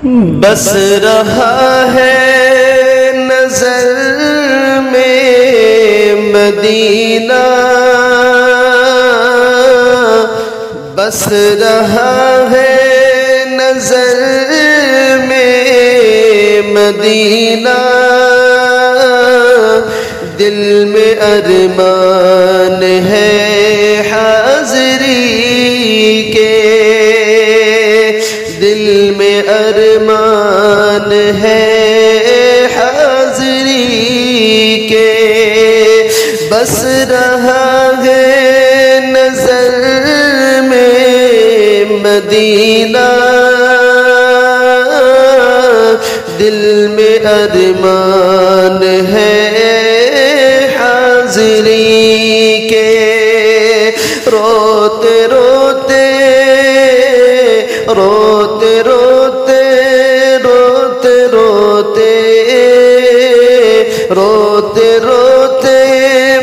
बस रहा है नजर में मदीना, बस रहा है नजर में मदीना। दिल में अरमान है हाज़री के, दिल में अरमान है हाज़री के। बस रहा है नजर में मदीना, दिल में अरमान है हाज़री के। रोते रोते रोते रोते रोते रोते रोते रोते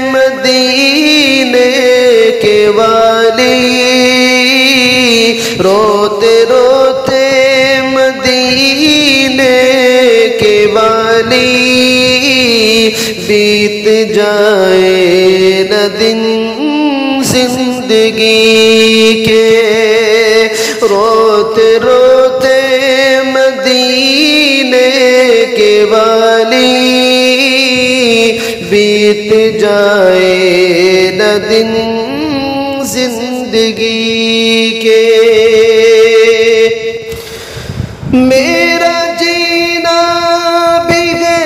मदीने के वाली, रोते रोते मदीने के वाली। बीत जाए न दिन जिंदगी के, रोते रोते मदीने के वाली। बीत जाए न दिन जिंदगी के। मेरा जीना भी है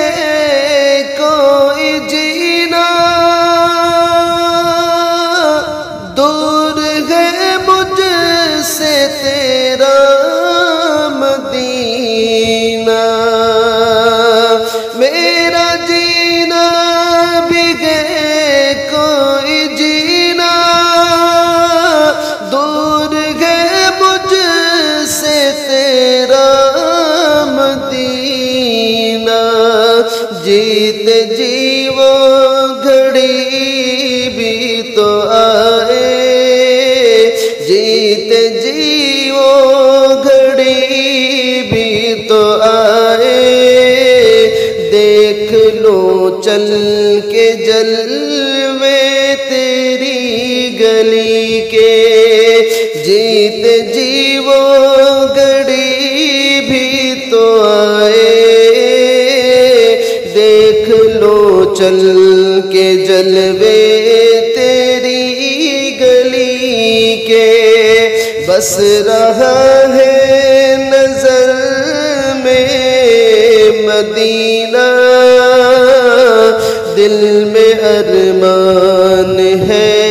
कोई जीना, दूर है मुझसे तेरा मदीना। मेरा जीना भी है कोई जीना, दूर है मुझसे तेरा मदीना। जीते जी वो घड़ी भी तो आए, जीते जी वो घड़ी भी तो आए। देख लो चल के जलवे तेरी गली के, जीते जी वो घड़ी भी तो आए। देख लो चल के जलवे तेरी गली के। बस रहा है नजर में मदीना, दिल में अरमान है